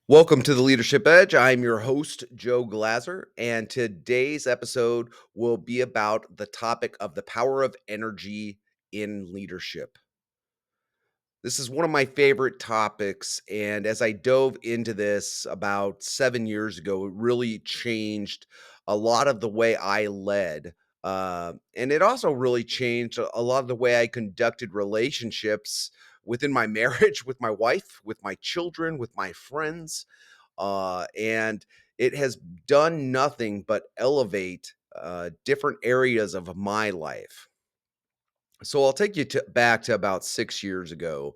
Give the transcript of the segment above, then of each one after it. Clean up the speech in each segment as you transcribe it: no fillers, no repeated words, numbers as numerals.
Welcome to the Leadership Edge. I'm your host, Joe Glazer, and today's episode will be about the topic of the power of energy in leadership. This is one of my favorite topics, and as I dove into this about 7 years ago, it really changed a lot of the way I led. And it also really changed a lot of the way I conducted relationships within my marriage, with my wife, with my children, with my friends, and it has done nothing but elevate different areas of my life. So I'll take you back to about 6 years ago.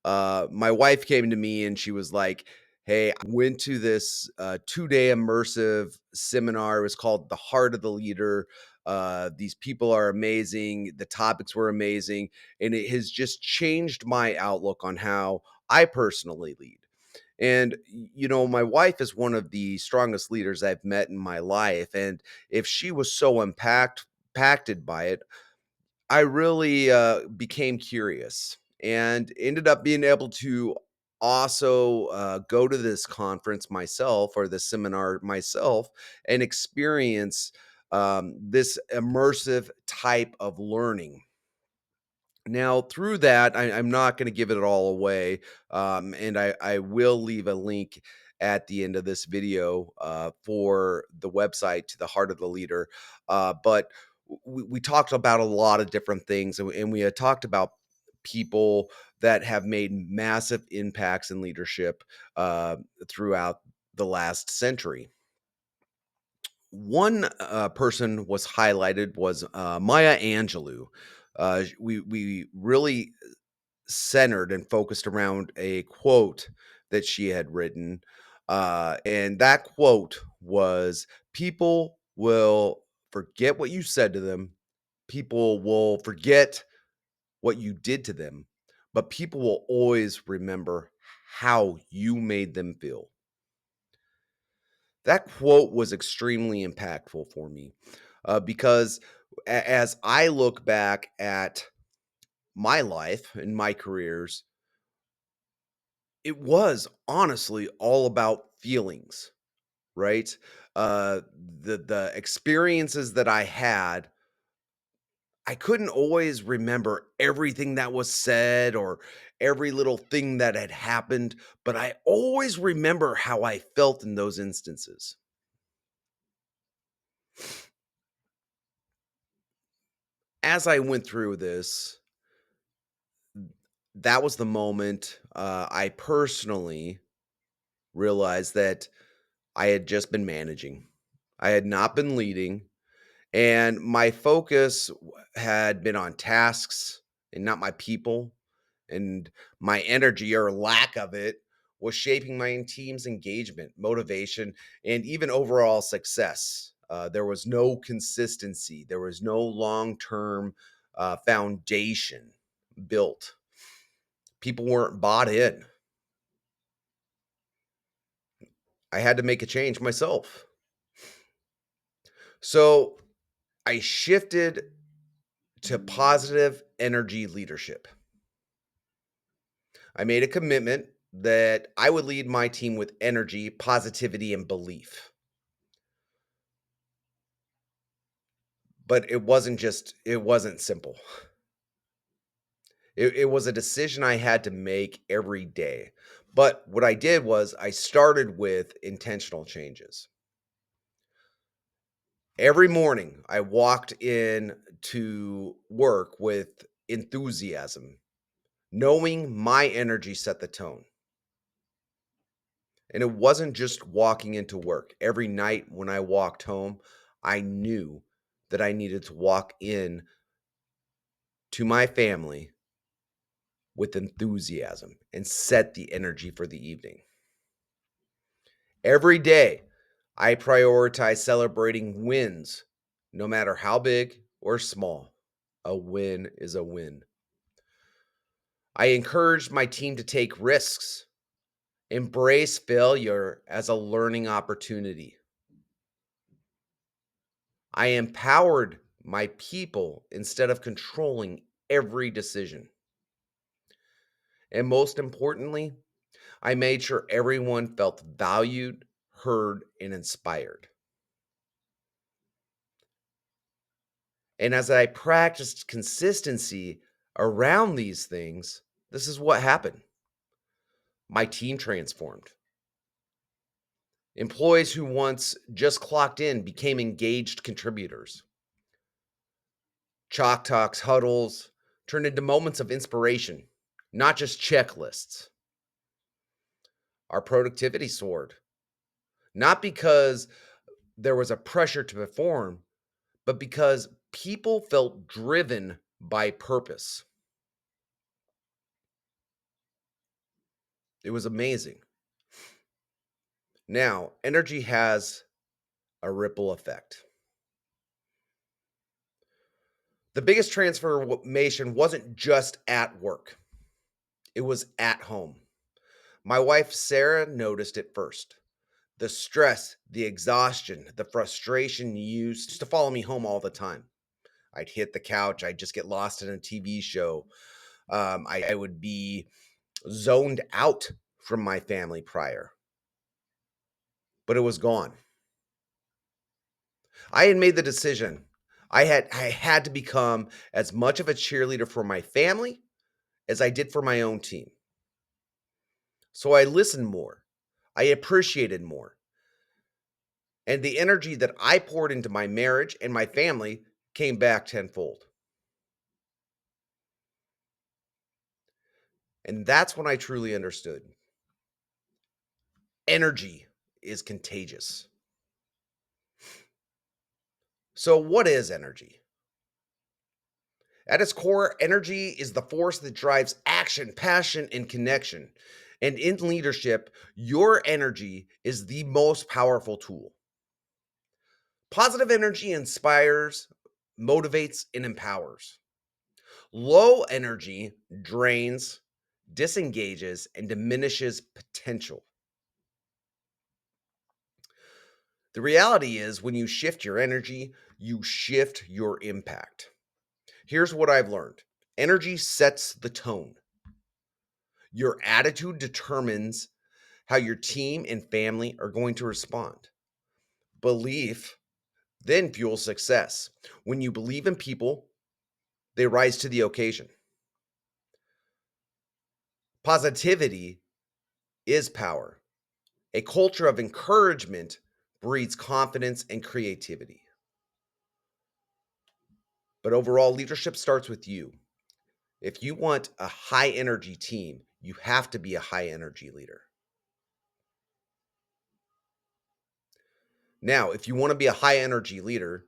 My wife came to me and she was like, "Hey, I went to this 2 day immersive seminar. It was called The Heart of the Leader. These people are amazing. The topics were amazing. And it has just changed my outlook on how I personally lead." And, my wife is one of the strongest leaders I've met in my life. And if she was so impacted by it, I really became curious and ended up being able to also go to this conference myself or this seminar myself and experience this immersive type of learning. Now, through that, I'm not going to give it all away, and I will leave a link at the end of this video for the website to the Heart of the Leader. But we talked about a lot of different things, and we had talked about people that have made massive impacts in leadership throughout the last century. One person was highlighted was Maya Angelou. We really centered and focused around a quote that she had written. And that quote was, "People will forget what you said to them, people will forget what you did to them, but people will always remember how you made them feel." That quote was extremely impactful for me because as I look back at my life and my careers, it was honestly all about feelings, right? Uh, the experiences that I had, I couldn't always remember everything that was said or every little thing that had happened, but I always remember how I felt in those instances. As I went through this, that was the moment I personally realized that I had just been managing. I had not been leading. And my focus had been on tasks and not my people. And my energy or lack of it was shaping my team's engagement, motivation, and even overall success. There was no consistency, there was no long term foundation built. People weren't bought in. I had to make a change myself. So I shifted to positive energy leadership. I made a commitment that I would lead my team with energy, positivity, and belief. But it wasn't simple. It was a decision I had to make every day. But what I did was I started with intentional changes. Every morning, I walked in to work with enthusiasm, knowing my energy set the tone. And it wasn't just walking into work. Every night when I walked home, I knew that I needed to walk in to my family with enthusiasm and set the energy for the evening. Every day, I prioritize celebrating wins, no matter how big or small. A win is a win. I encouraged my team to take risks, embrace failure as a learning opportunity. I empowered my people instead of controlling every decision. And most importantly, I made sure everyone felt valued, heard, and inspired. And as I practiced consistency around these things, this is what happened. My team transformed. Employees who once just clocked in became engaged contributors. Chalk talks, huddles turned into moments of inspiration, not just checklists. Our productivity soared, not because there was a pressure to perform, but because people felt driven by purpose. It was amazing. Now, energy has a ripple effect. The biggest transformation wasn't just at work, it was at home. My wife, Sarah, noticed it first. The stress, the exhaustion, the frustration used to follow me home all the time. I'd hit the couch, I'd just get lost in a TV show. I would be zoned out from my family prior, but it was gone. I had made the decision. I had to become as much of a cheerleader for my family as I did for my own team. So I listened more. I appreciated more. And the energy that I poured into my marriage and my family came back tenfold. And that's when I truly understood energy is contagious. So, what is energy? At its core, energy is the force that drives action, passion, and connection. And in leadership, your energy is the most powerful tool. Positive energy inspires, motivates, and empowers. Low energy drains, disengages, and diminishes potential. The reality is, when you shift your energy, you shift your impact. Here's what I've learned: energy sets the tone. Your attitude determines how your team and family are going to respond. Belief then fuels success. When you believe in people, they rise to the occasion. Positivity is power. A culture of encouragement breeds confidence and creativity. But overall, leadership starts with you. If you want a high energy team, you have to be a high energy leader. Now, if you want to be a high energy leader,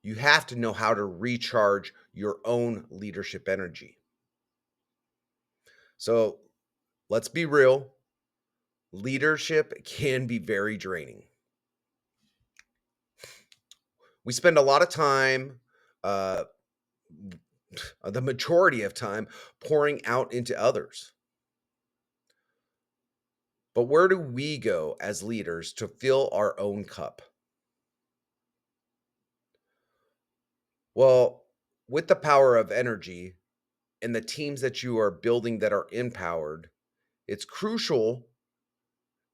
you have to know how to recharge your own leadership energy. So let's be real, leadership can be very draining. We spend a lot of time, uh, the majority of time, pouring out into others. But where do we go as leaders to fill our own cup? Well, with the power of energy and the teams that you are building that are empowered, it's crucial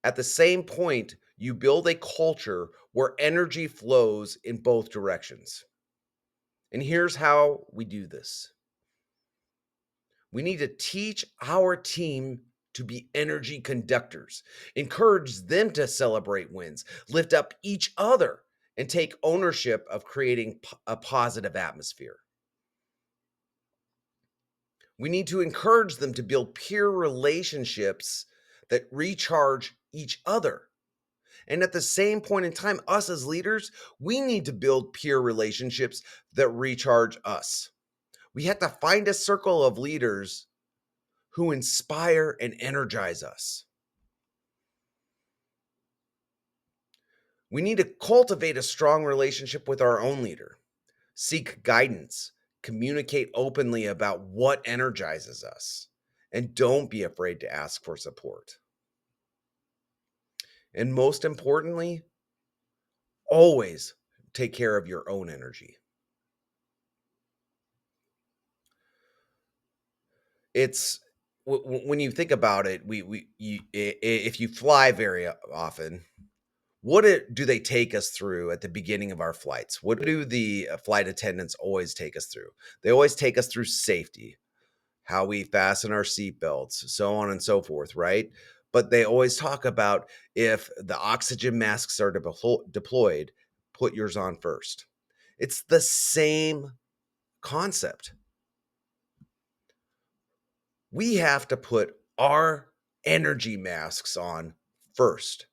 at the same point you build a culture where energy flows in both directions. And here's how we do this: we need to teach our team to be energy conductors, encourage them to celebrate wins, lift up each other, and take ownership of creating a positive atmosphere. We need to encourage them to build peer relationships that recharge each other. And at the same point in time, us as leaders, we need to build peer relationships that recharge us. We have to find a circle of leaders who inspire and energize us. We need to cultivate a strong relationship with our own leader, seek guidance, communicate openly about what energizes us, and don't be afraid to ask for support. And most importantly, always take care of your own energy. It's when you think about it, if you fly very often, do they take us through at the beginning of our flights? What do the flight attendants always take us through? They always take us through safety, how we fasten our seatbelts, so on and so forth, right? But they always talk about if the oxygen masks are deployed, put yours on first. It's the same concept. We have to put our energy masks on first.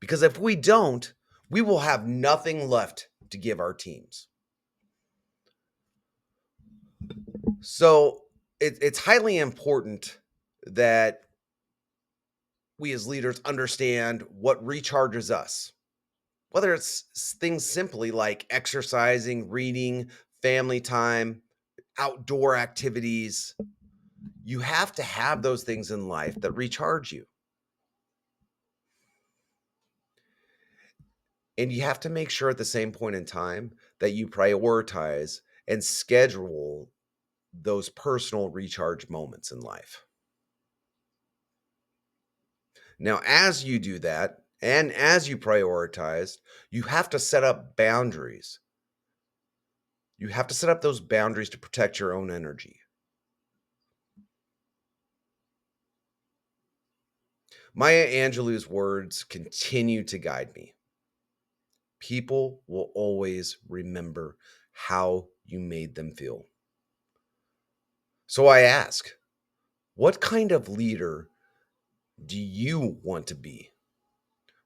Because if we don't, we will have nothing left to give our teams. So it's highly important that we as leaders understand what recharges us, whether it's things simply like exercising, reading, family time, outdoor activities. You have to have those things in life that recharge you. And you have to make sure at the same point in time that you prioritize and schedule those personal recharge moments in life. Now, as you do that, and as you prioritize, you have to set up boundaries. You have to set up those boundaries to protect your own energy. Maya Angelou's words continue to guide me. People will always remember how you made them feel. So I ask, what kind of leader do you want to be?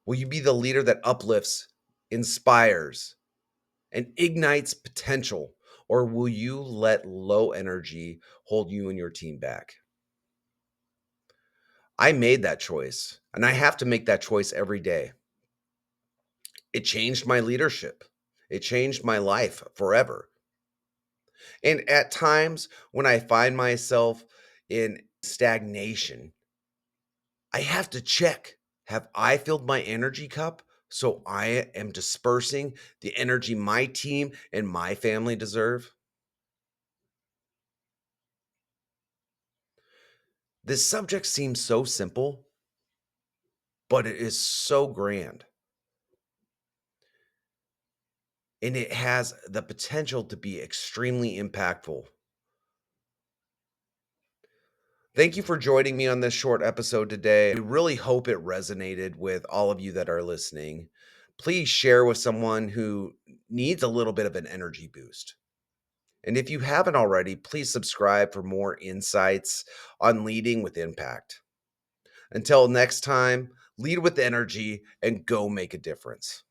Will you be the leader that uplifts, inspires, and ignites potential? Or will you let low energy hold you and your team back? I made that choice, and I have to make that choice every day. It changed my leadership, it changed my life forever. And at times when I find myself in stagnation, I have to check, have I filled my energy cup so I am dispersing the energy my team and my family deserve? This subject seems so simple, but it is so grand, and it has the potential to be extremely impactful. Thank you for joining me on this short episode today. I really hope it resonated with all of you that are listening. Please share with someone who needs a little bit of an energy boost. And if you haven't already, please subscribe for more insights on leading with impact. Until next time, lead with energy and go make a difference.